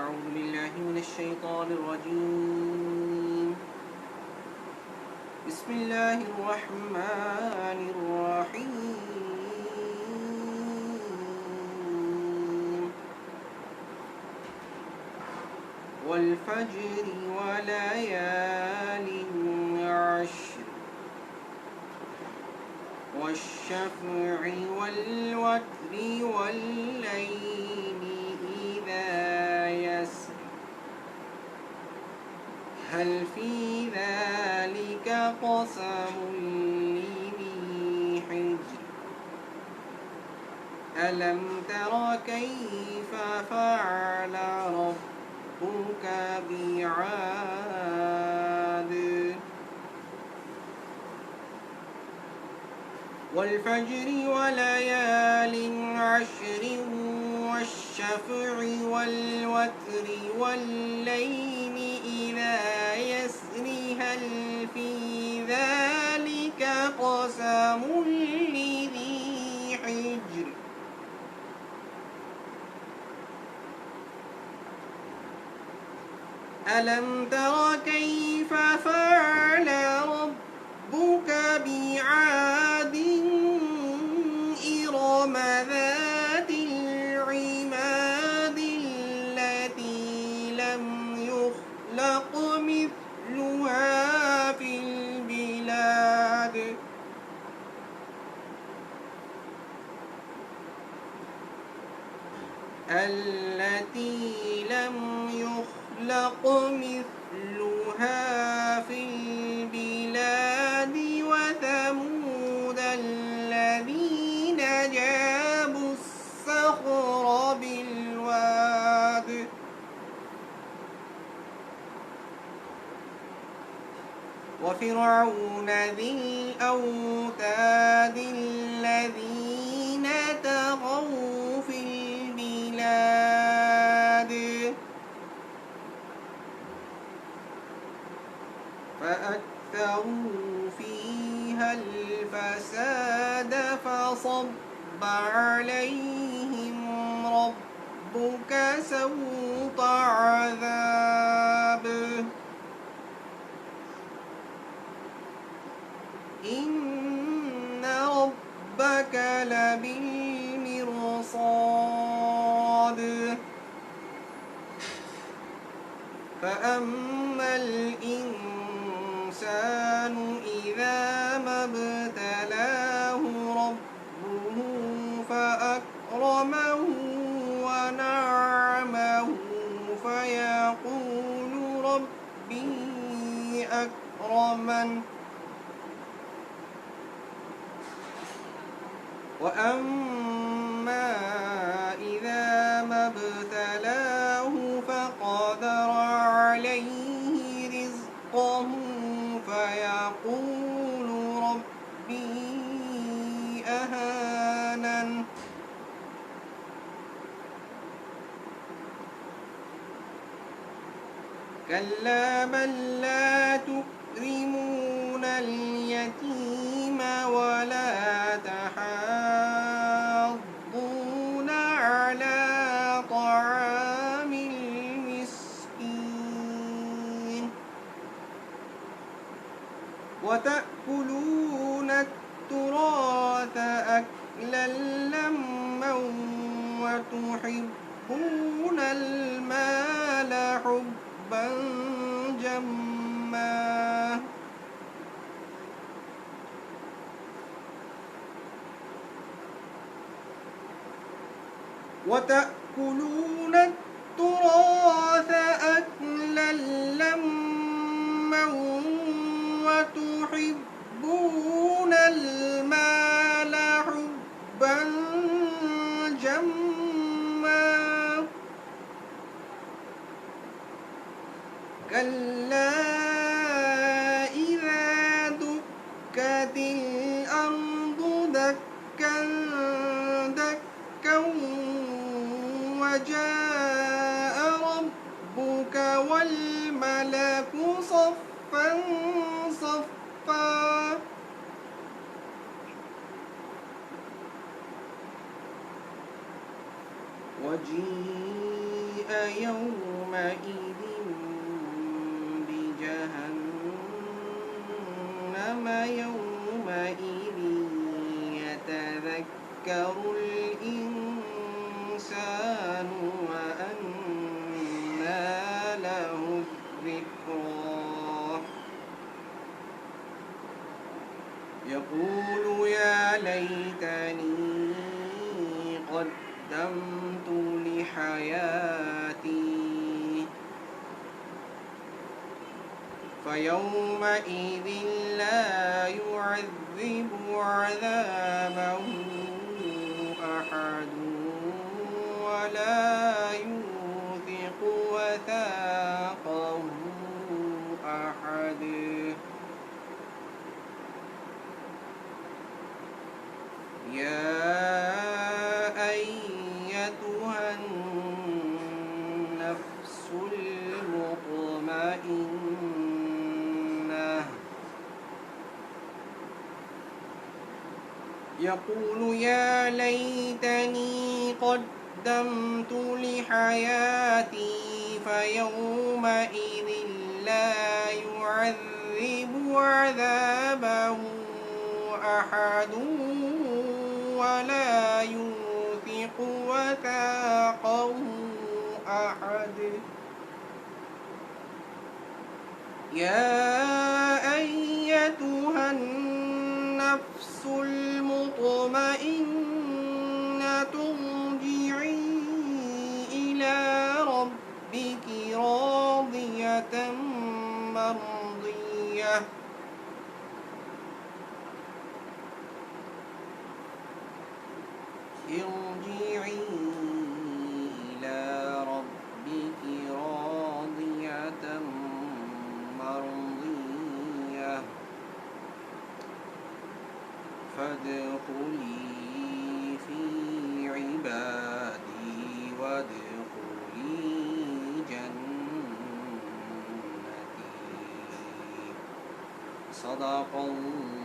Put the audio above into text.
أعوذ بالله من الشيطان الرجيم. بسم الله الرحمن الرحيم. والفجر وليال عشر والشفع والوتر والليل إذا يسر هل في ذلك قسم لذي حجر ألم تر كيف فعل ربك بعاد والفجر وليال عشر والشفع والوتر والليل إذا يسر هل في ذلك قسم لذي حجر ألم تر كيف فعل ربك بعاد إرم ذات العماد التي لم يخلق مثلها في البلاد وثمود الذين جابوا الصخر بالواد وفرعون ذي الأوتاد الذين طغوا في البلاد فأكثروا فيها الفساد فصب عليهم ربك سوط عذاب إن ربك لبالمرصاد فأما الإنسان إذا ما ابتلاه ربه فأكرمه ونعمه فيقول ربي أكرمن وأما إذا ما ابتلاه فقدر عليه رزقه فيقول ربي أهانن كلا بل لا تكرمون اليتيم ولا تحاضون على طعام المسكين وتأكلون التراث أكلا لما وتحبون المال حبا جما وتأكلون التراث أكلا لما وتحبون المال حبا جما كلا إذا دكت الأرض دكا دكا وجاء ربك والملك صفا صفا وجيء يوم يومئذ بجهنم يومئذ يتذكر الإنسان وأنى له الذكرى يقول يا ليتني قدمت لحياتي فيومئذ لا يعذب عذابه أحد ولا يوثق وثاقه أحد يا أيتها النفس المطمئنة يقول يا ليتني قدمت لحياتي فيومئذ لا يعذب عذابه أحد ولا يوثق وثاقه أحد يا أيتها النفس المطمئنة ارجعي إلى ربك راضية مرضية ارجعي إلى ربك راضية مرضية فادخلي في عبادي وادخلي جنتي صدق الله